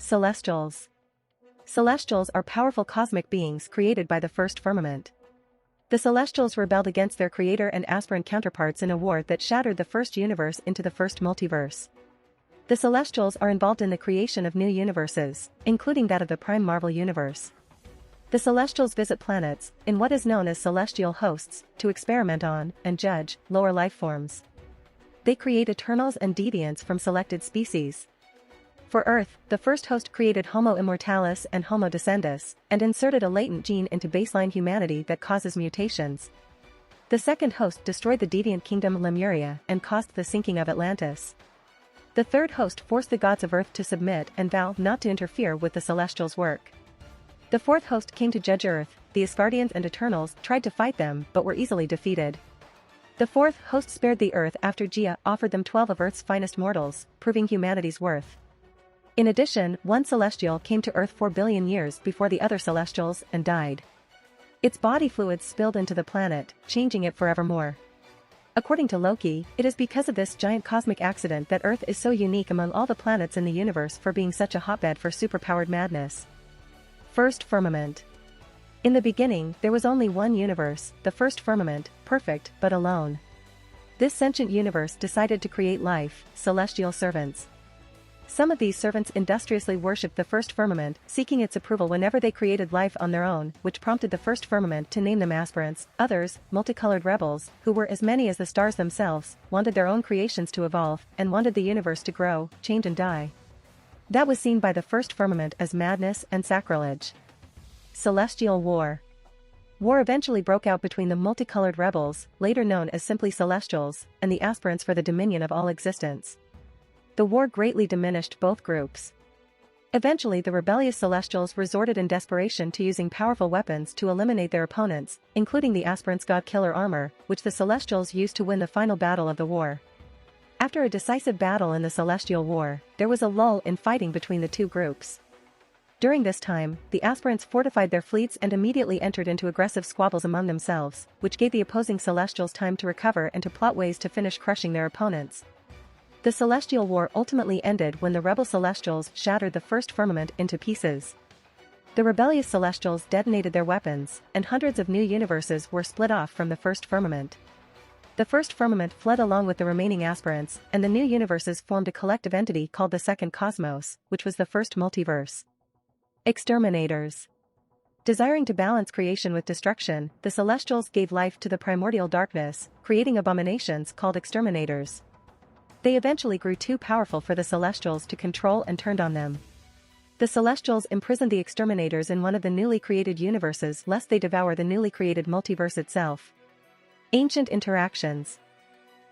Celestials. Celestials are powerful cosmic beings created by the First Firmament. The Celestials rebelled against their creator and aspirant counterparts in a war that shattered the first universe into the first multiverse. The Celestials are involved in the creation of new universes, including that of the Prime Marvel Universe. The Celestials visit planets, in what is known as celestial hosts, to experiment on, and judge, lower life forms. They create Eternals and Deviants from selected species. For Earth, the first host created Homo immortalis and Homo descendus, and inserted a latent gene into baseline humanity that causes mutations. The second host destroyed the deviant kingdom Lemuria and caused the sinking of Atlantis. The third host forced the gods of Earth to submit and vow not to interfere with the Celestials' work. The fourth host came to judge Earth. The Asgardians and Eternals tried to fight them but were easily defeated. The fourth host spared the Earth after Gaia offered them 12 of Earth's finest mortals, proving humanity's worth. In addition, one Celestial came to Earth 4 billion years before the other Celestials and died. Its body fluids spilled into the planet, changing it forevermore. According to Loki, it is because of this giant cosmic accident that Earth is so unique among all the planets in the universe for being such a hotbed for superpowered madness. First Firmament. In the beginning, there was only one universe, the First Firmament, perfect but alone. This sentient universe decided to create life, celestial servants. Some of these servants industriously worshipped the First Firmament, seeking its approval whenever they created life on their own, which prompted the First Firmament to name them Aspirants. Others, multicolored rebels, who were as many as the stars themselves, wanted their own creations to evolve, and wanted the universe to grow, change and die. That was seen by the First Firmament as madness and sacrilege. Celestial War. War eventually broke out between the multicolored rebels, later known as simply Celestials, and the aspirants for the dominion of all existence. The war greatly diminished both groups. Eventually the rebellious Celestials resorted in desperation to using powerful weapons to eliminate their opponents, including the aspirants' god-killer armor, which the Celestials used to win the final battle of the war. After a decisive battle in the Celestial War, there was a lull in fighting between the two groups. During this time, the aspirants fortified their fleets and immediately entered into aggressive squabbles among themselves, which gave the opposing Celestials time to recover and to plot ways to finish crushing their opponents. The Celestial War ultimately ended when the rebel Celestials shattered the First Firmament into pieces. The rebellious Celestials detonated their weapons, and hundreds of new universes were split off from the First Firmament. The First Firmament fled along with the remaining aspirants, and the new universes formed a collective entity called the Second Cosmos, which was the first multiverse. Exterminators. Desiring to balance creation with destruction, the Celestials gave life to the primordial darkness, creating abominations called exterminators. They eventually grew too powerful for the Celestials to control and turned on them. The Celestials imprisoned the exterminators in one of the newly created universes lest they devour the newly created multiverse itself. Ancient interactions.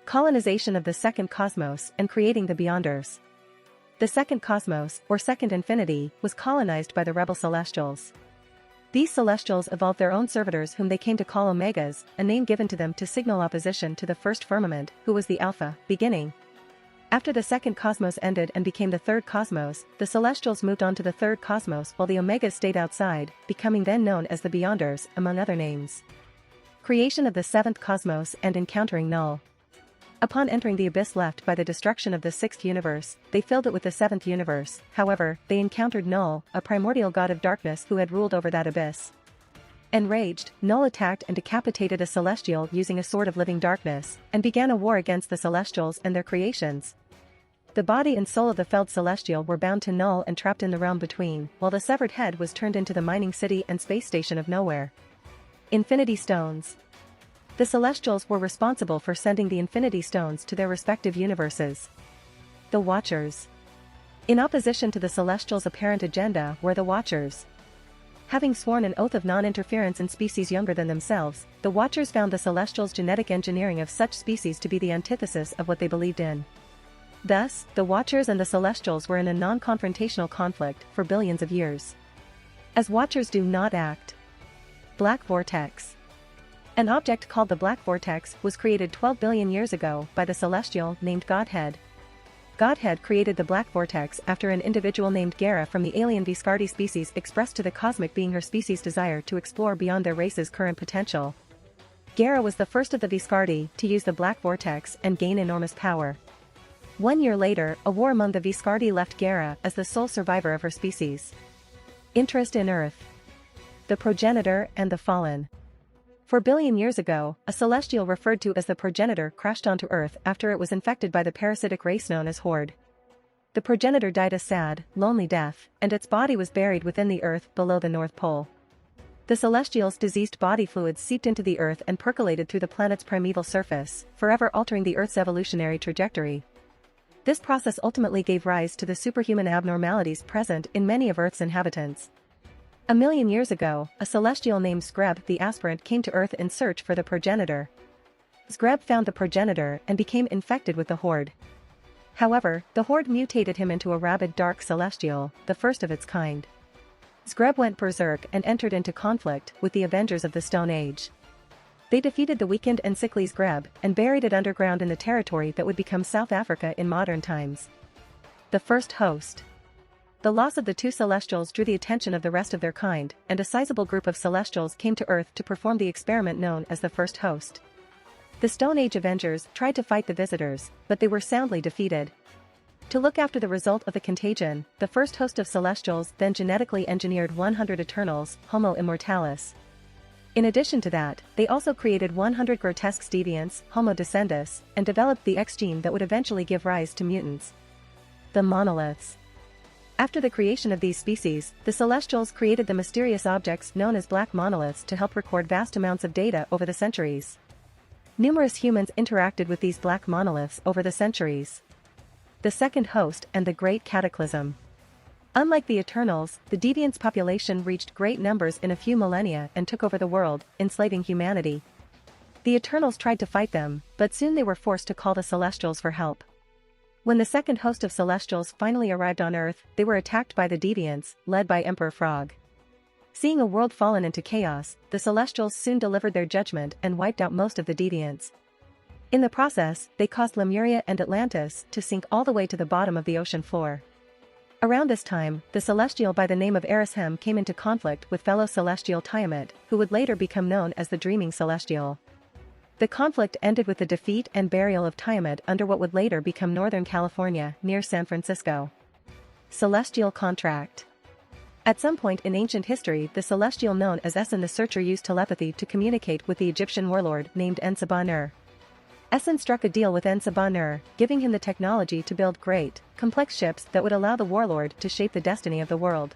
Colonization of the Second Cosmos and creating the Beyonders. The Second Cosmos, or Second Infinity, was colonized by the rebel Celestials. These Celestials evolved their own servitors whom they came to call Omegas, a name given to them to signal opposition to the First Firmament, who was the Alpha, beginning. After the Second Cosmos ended and became the Third Cosmos, the Celestials moved on to the Third Cosmos while the Omegas stayed outside, becoming then known as the Beyonders, among other names. Creation of the Seventh Cosmos and encountering Null. Upon entering the abyss left by the destruction of the Sixth Universe, they filled it with the Seventh Universe. However, they encountered Null, a primordial god of darkness who had ruled over that abyss. Enraged, Null attacked and decapitated a Celestial using a sword of living darkness, and began a war against the Celestials and their creations. The body and soul of the felled Celestial were bound to Null and trapped in the realm between, while the severed head was turned into the mining city and space station of Nowhere. Infinity Stones. The Celestials were responsible for sending the Infinity Stones to their respective universes. The Watchers. In opposition to the Celestials' apparent agenda were the Watchers. Having sworn an oath of non-interference in species younger than themselves, the Watchers found the Celestials' genetic engineering of such species to be the antithesis of what they believed in. Thus, the Watchers and the Celestials were in a non-confrontational conflict for billions of years. As Watchers do not act. Black Vortex. An object called the Black Vortex was created 12 billion years ago by the Celestial named Godhead. Godhead created the Black Vortex after an individual named Gera from the alien Viscardi species expressed to the cosmic being her species' desire to explore beyond their race's current potential. Gera was the first of the Viscardi to use the Black Vortex and gain enormous power. 1 year later, a war among the Viscardi left Gaia as the sole survivor of her species. Interest in Earth. The progenitor and the fallen. 4 billion years ago, a celestial referred to as the progenitor crashed onto Earth after it was infected by the parasitic race known as Horde. The progenitor died a sad, lonely death, and its body was buried within the Earth below the North Pole. The celestial's diseased body fluids seeped into the Earth and percolated through the planet's primeval surface, forever altering the Earth's evolutionary trajectory. This process ultimately gave rise to the superhuman abnormalities present in many of Earth's inhabitants. 1 million years ago, a celestial named Zgreb the Aspirant came to Earth in search for the progenitor. Zgreb found the progenitor and became infected with the Horde. However, the Horde mutated him into a rabid dark celestial, the first of its kind. Zgreb went berserk and entered into conflict with the Avengers of the Stone Age. They defeated the weakened and sickly Zgreb and buried it underground in the territory that would become South Africa in modern times. The first host. The loss of the 2 celestials drew the attention of the rest of their kind, and a sizable group of celestials came to Earth to perform the experiment known as the first host. The Stone Age Avengers tried to fight the visitors, but they were soundly defeated. To look after the result of the contagion, the first host of celestials then genetically engineered 100 Eternals, Homo Immortalis. In addition to that, they also created 100 grotesque deviants, Homo Descendus, and developed the X gene that would eventually give rise to mutants. The monoliths. After the creation of these species, the Celestials created the mysterious objects known as black monoliths to help record vast amounts of data over the centuries. Numerous humans interacted with these black monoliths over the centuries. The second host and the Great Cataclysm. Unlike the Eternals, the Deviants' population reached great numbers in a few millennia and took over the world, enslaving humanity. The Eternals tried to fight them, but soon they were forced to call the Celestials for help. When the second host of Celestials finally arrived on Earth, they were attacked by the Deviants, led by Emperor Frog. Seeing a world fallen into chaos, the Celestials soon delivered their judgment and wiped out most of the Deviants. In the process, they caused Lemuria and Atlantis to sink all the way to the bottom of the ocean floor. Around this time, the Celestial by the name of Erishem came into conflict with fellow Celestial Tiamat, who would later become known as the Dreaming Celestial. The conflict ended with the defeat and burial of Tiamat under what would later become Northern California, near San Francisco. Celestial Contract. At some point in ancient history, the Celestial known as Essen the Searcher used telepathy to communicate with the Egyptian warlord named Ensabanur. Essen struck a deal with Ensabanur, giving him the technology to build great, complex ships that would allow the warlord to shape the destiny of the world.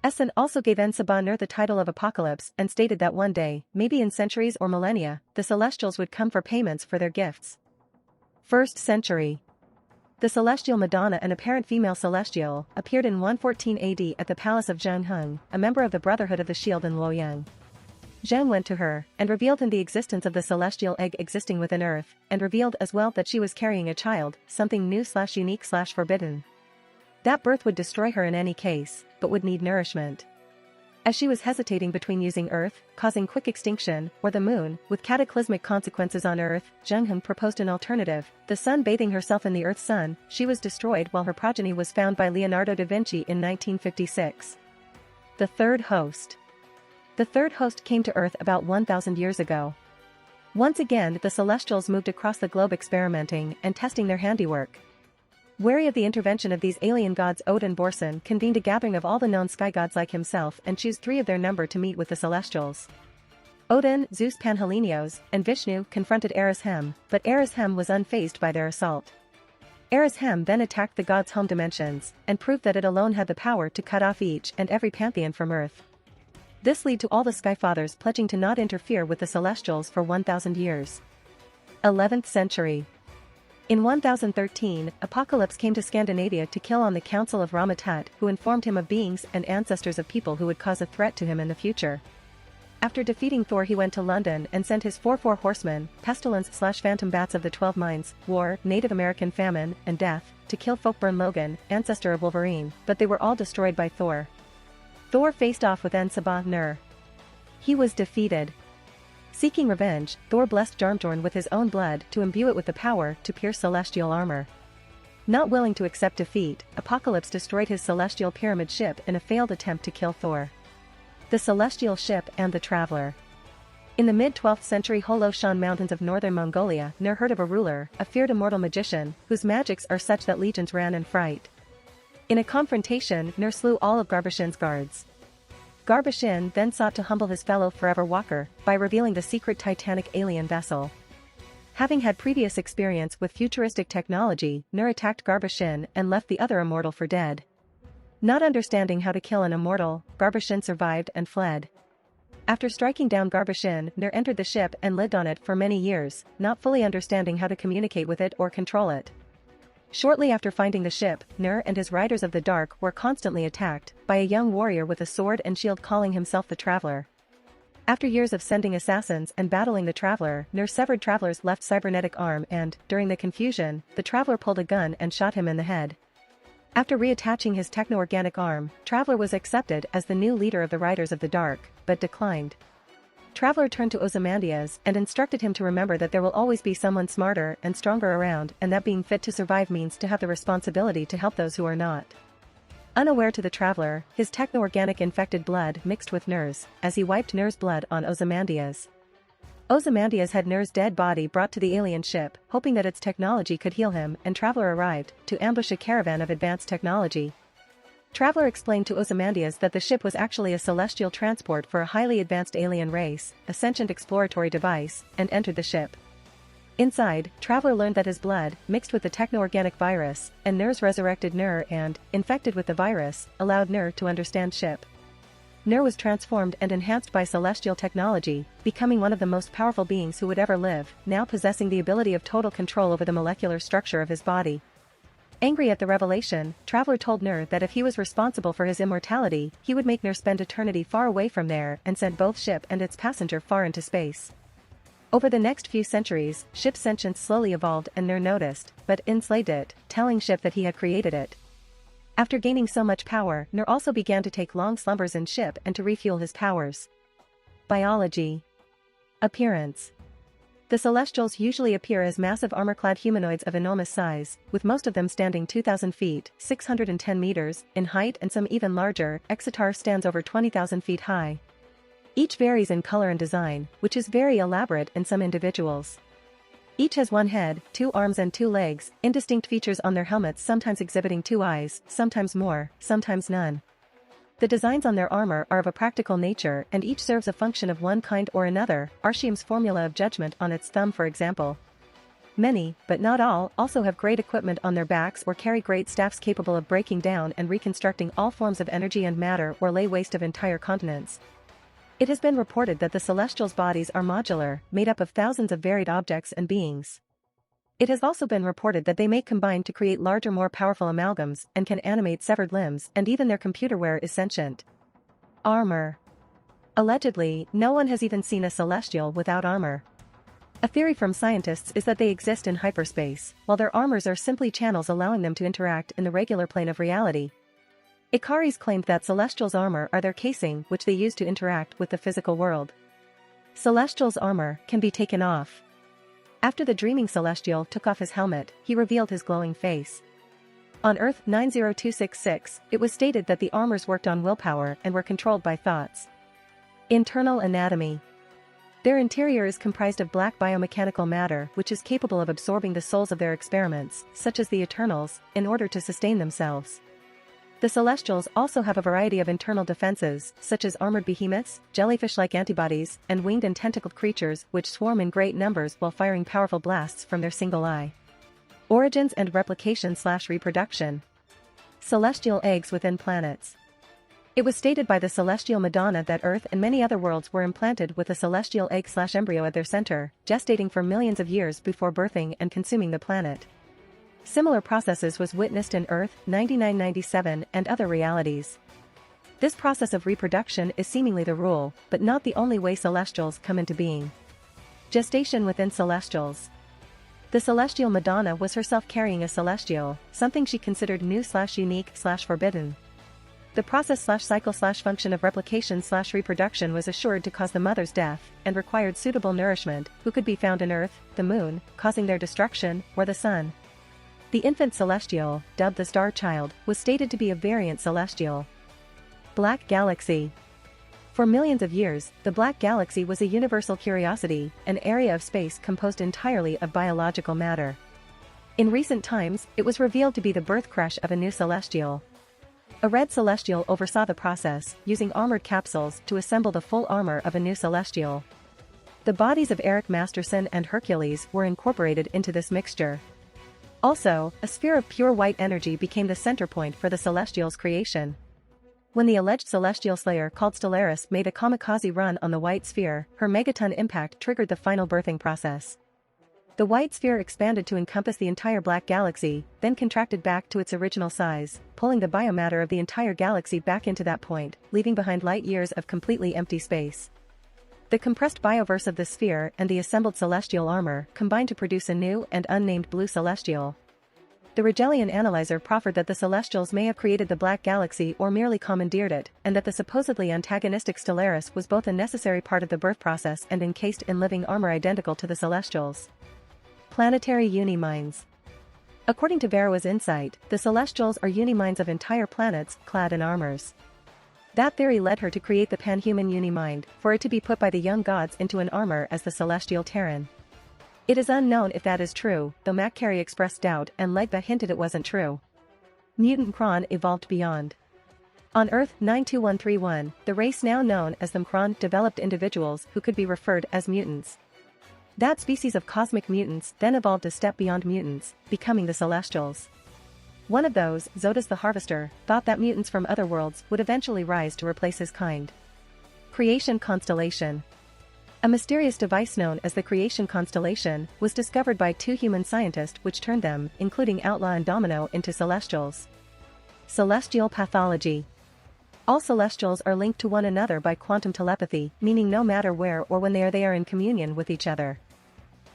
Essen also gave Ensabanur the title of Apocalypse and stated that one day, maybe in centuries or millennia, the Celestials would come for payments for their gifts. First century. The Celestial Madonna, an apparent female Celestial, appeared in 114 AD at the palace of Zheng Heng, a member of the Brotherhood of the Shield in Luoyang. Zheng went to her, and revealed him the existence of the celestial egg existing within Earth, and revealed as well that she was carrying a child, something new/unique/forbidden. That birth would destroy her in any case, but would need nourishment. As she was hesitating between using Earth, causing quick extinction, or the Moon, with cataclysmic consequences on Earth, Zheng Heng proposed an alternative: the Sun bathing herself in the Earth's sun. She was destroyed while her progeny was found by Leonardo da Vinci in 1956. The third host. The third host came to Earth about 1,000 years ago. Once again, the Celestials moved across the globe experimenting and testing their handiwork. Wary of the intervention of these alien gods, Odin Borson convened a gathering of all the known sky gods like himself and chose 3 of their number to meet with the Celestials. Odin, Zeus Panhellenios, and Vishnu confronted Erishem, but Erishem was unfazed by their assault. Erishem then attacked the gods' home dimensions, and proved that it alone had the power to cut off each and every pantheon from Earth. This led to all the Skyfathers pledging to not interfere with the Celestials for 1,000 years. 11th century. In 1013, Apocalypse came to Scandinavia to kill on the Council of Rama-Tut, who informed him of beings and ancestors of people who would cause a threat to him in the future. After defeating Thor, he went to London and sent his 4 horsemen, pestilence/phantom bats of the 12 Mines, war, Native American famine, and death, to kill Folkburn Logan, ancestor of Wolverine, but they were all destroyed by Thor. Thor faced off with Ensabanur. He was defeated. Seeking revenge, Thor blessed Jarmjorn with his own blood to imbue it with the power to pierce celestial armor. Not willing to accept defeat, Apocalypse destroyed his celestial pyramid ship in a failed attempt to kill Thor. The Celestial Ship and the Traveler. In the mid-12th century Holoshan mountains of northern Mongolia, Nur heard of a ruler, a feared immortal magician, whose magics are such that legions ran in fright. In a confrontation, Nur slew all of Garbashin's guards. Garbashin then sought to humble his fellow forever walker, by revealing the secret titanic alien vessel. Having had previous experience with futuristic technology, Nur attacked Garbashin and left the other immortal for dead. Not understanding how to kill an immortal, Garbashin survived and fled. After striking down Garbashin, Nur entered the ship and lived on it for many years, not fully understanding how to communicate with it or control it. Shortly after finding the ship, Nur and his Riders of the Dark were constantly attacked by a young warrior with a sword and shield calling himself the Traveler. After years of sending assassins and battling the Traveler, Nur severed Traveler's left cybernetic arm and, during the confusion, the Traveler pulled a gun and shot him in the head. After reattaching his techno-organic arm, Traveler was accepted as the new leader of the Riders of the Dark, but declined. Traveler turned to Ozymandias and instructed him to remember that there will always be someone smarter and stronger around and that being fit to survive means to have the responsibility to help those who are not. Unaware to the Traveler, his techno-organic infected blood mixed with Nur's, as he wiped Nur's blood on Ozymandias. Ozymandias had Nur's dead body brought to the alien ship, hoping that its technology could heal him, and Traveler arrived, to ambush a caravan of advanced technology. Traveler explained to Ozymandias that the ship was actually a celestial transport for a highly advanced alien race, a sentient exploratory device, and entered the ship. Inside, Traveler learned that his blood, mixed with the techno-organic virus, and Nur's resurrected Nur and, infected with the virus, allowed Nur to understand ship. Nur was transformed and enhanced by celestial technology, becoming one of the most powerful beings who would ever live, now possessing the ability of total control over the molecular structure of his body. Angry at the revelation, Traveler told Nur that if he was responsible for his immortality, he would make Nur spend eternity far away from there and sent both ship and its passenger far into space. Over the next few centuries, ship's sentience slowly evolved and Nur noticed, but enslaved it, telling ship that he had created it. After gaining so much power, Nur also began to take long slumbers in ship and to refuel his powers. Biology. Appearance. The Celestials usually appear as massive armor-clad humanoids of enormous size, with most of them standing 2,000 feet, 610 meters, in height and some even larger. Exetar stands over 20,000 feet high. Each varies in color and design, which is very elaborate in some individuals. Each has one head, 2 arms and 2 legs, indistinct features on their helmets sometimes exhibiting 2 eyes, sometimes more, sometimes none. The designs on their armor are of a practical nature and each serves a function of one kind or another, Arshiam's formula of judgment on its thumb for example. Many, but not all, also have great equipment on their backs or carry great staffs capable of breaking down and reconstructing all forms of energy and matter or lay waste of entire continents. It has been reported that the Celestials' bodies are modular, made up of thousands of varied objects and beings. It has also been reported that they may combine to create larger more powerful amalgams and can animate severed limbs and even their computerware is sentient. Armor. Allegedly, no one has even seen a Celestial without armor. A theory from scientists is that they exist in hyperspace, while their armors are simply channels allowing them to interact in the regular plane of reality. Ikaris claimed that Celestials' armor are their casing which they use to interact with the physical world. Celestials' armor can be taken off. After the dreaming Celestial took off his helmet, he revealed his glowing face. On Earth 90266, it was stated that the armors worked on willpower and were controlled by thoughts. Internal anatomy. Their interior is comprised of black biomechanical matter which is capable of absorbing the souls of their experiments, such as the Eternals, in order to sustain themselves. The Celestials also have a variety of internal defenses, such as armored behemoths, jellyfish-like antibodies, and winged and tentacled creatures which swarm in great numbers while firing powerful blasts from their single eye. Origins and replication/reproduction. Celestial eggs within planets. It was stated by the Celestial Madonna that Earth and many other worlds were implanted with a celestial egg/embryo at their center, gestating for millions of years before birthing and consuming the planet. Similar processes was witnessed in Earth 9997 and other realities. This process of reproduction is seemingly the rule, but not the only way Celestials come into being. Gestation within Celestials. The Celestial Madonna was herself carrying a Celestial, something she considered new/unique/forbidden. The process/cycle/function of replication/reproduction was assured to cause the mother's death and required suitable nourishment, who could be found in Earth, the Moon, causing their destruction, or the Sun. The infant Celestial, dubbed the Star Child, was stated to be a variant Celestial. Black Galaxy. For millions of years, the Black Galaxy was a universal curiosity, an area of space composed entirely of biological matter. In recent times, it was revealed to be the birth crash of a new celestial. A red celestial oversaw the process, using armored capsules to assemble the full armor of a new celestial. The bodies of Eric Masterson and Hercules were incorporated into this mixture. Also, a sphere of pure white energy became the center point for the celestial's creation. When the alleged celestial slayer called Stellaris made a kamikaze run on the white sphere, her megaton impact triggered the final birthing process. The white sphere expanded to encompass the entire Black Galaxy, then contracted back to its original size, pulling the biomatter of the entire galaxy back into that point, leaving behind light years of completely empty space. The compressed bioverse of the sphere and the assembled celestial armor combined to produce a new and unnamed blue celestial. The Rigelian analyzer proffered that the Celestials may have created the Black Galaxy or merely commandeered it, and that the supposedly antagonistic Stellaris was both a necessary part of the birth process and encased in living armor identical to the Celestials. Planetary uni-minds. According to Varroa's insight, the Celestials are uni-minds of entire planets clad in armors. That theory led her to create the panhuman uni-mind, for it to be put by the young gods into an armor as the Celestial Terran. It is unknown if that is true, though Macquarie expressed doubt and Legba hinted it wasn't true. Mutant Kron evolved beyond. On Earth 92131, the race now known as the Kron developed individuals who could be referred as mutants. That species of cosmic mutants then evolved a step beyond mutants, becoming the Celestials. One of those, Zodas the Harvester, thought that mutants from other worlds would eventually rise to replace his kind. Creation Constellation. A mysterious device known as the Creation Constellation was discovered by two human scientists which turned them, including Outlaw and Domino, into Celestials. Celestial Pathology. All Celestials are linked to one another by quantum telepathy, meaning no matter where or when they are in communion with each other.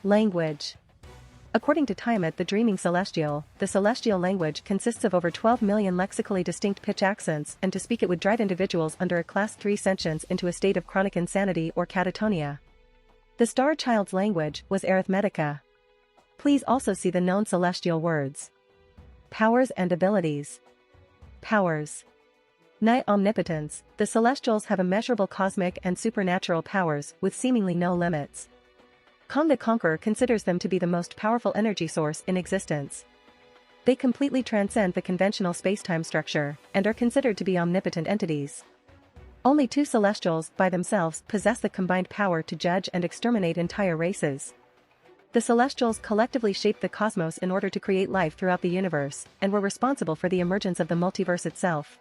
Language. According to Tiamat the Dreaming Celestial, the celestial language consists of over 12 million lexically distinct pitch accents, and to speak it would drive individuals under a Class 3 sentience into a state of chronic insanity or catatonia. The Star Child's language was arithmetica. Please also see the known celestial words. Powers and abilities. Powers. Night omnipotence. The Celestials have immeasurable cosmic and supernatural powers with seemingly no limits. Kong the Conqueror considers them to be the most powerful energy source in existence. They completely transcend the conventional space-time structure, and are considered to be omnipotent entities. Only two Celestials, by themselves, possess the combined power to judge and exterminate entire races. The Celestials collectively shaped the cosmos in order to create life throughout the universe, and were responsible for the emergence of the multiverse itself.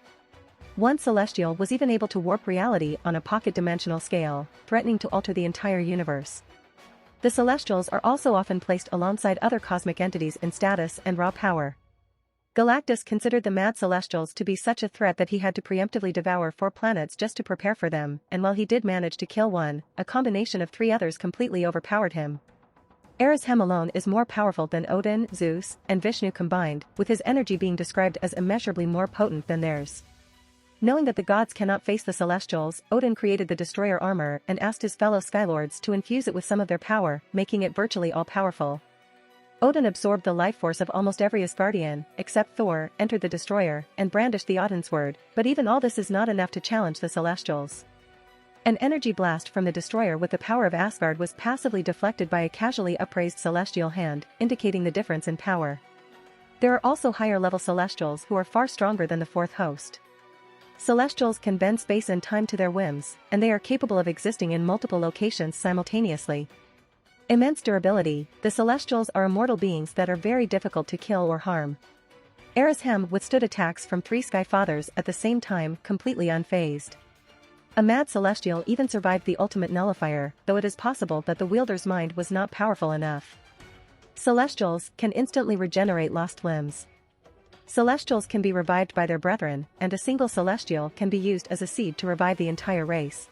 One Celestial was even able to warp reality on a pocket-dimensional scale, threatening to alter the entire universe. The Celestials are also often placed alongside other cosmic entities in status and raw power. Galactus considered the Mad Celestials to be such a threat that he had to preemptively devour 4 planets just to prepare for them, and while he did manage to kill one, a combination of 3 others completely overpowered him. Erishem alone is more powerful than Odin, Zeus, and Vishnu combined, with his energy being described as immeasurably more potent than theirs. Knowing that the gods cannot face the Celestials, Odin created the Destroyer armor and asked his fellow Skylords to infuse it with some of their power, making it virtually all-powerful. Odin absorbed the life force of almost every Asgardian, except Thor, entered the Destroyer, and brandished the Odinsword, but even all this is not enough to challenge the Celestials. An energy blast from the Destroyer with the power of Asgard was passively deflected by a casually upraised celestial hand, indicating the difference in power. There are also higher-level Celestials who are far stronger than the 4th host. Celestials can bend space and time to their whims, and they are capable of existing in multiple locations simultaneously. Immense durability. The Celestials are immortal beings that are very difficult to kill or harm. Erishem withstood attacks from 3 Skyfathers at the same time, completely unfazed. A Mad Celestial even survived the ultimate nullifier, though it is possible that the wielder's mind was not powerful enough. Celestials can instantly regenerate lost limbs. Celestials can be revived by their brethren, and a single Celestial can be used as a seed to revive the entire race.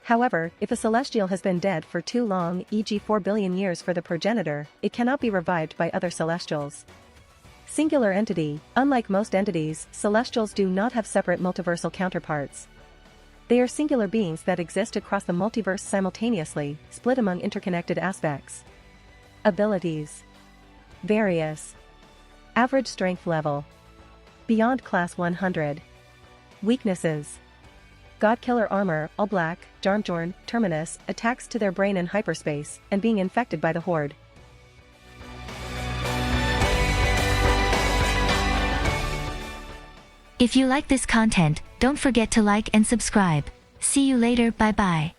However, if a Celestial has been dead for too long, e.g. 4 billion years for the progenitor, it cannot be revived by other Celestials. Singular entity. Unlike most entities, Celestials do not have separate multiversal counterparts. They are singular beings that exist across the multiverse simultaneously, split among interconnected aspects. Abilities. Various. Average strength level. Beyond class 100. Weaknesses. God Killer armor, all black, Jarmjorn, Terminus, attacks to their brain in hyperspace, and being infected by the Horde. If you like this content, don't forget to like and subscribe. See you later, bye bye.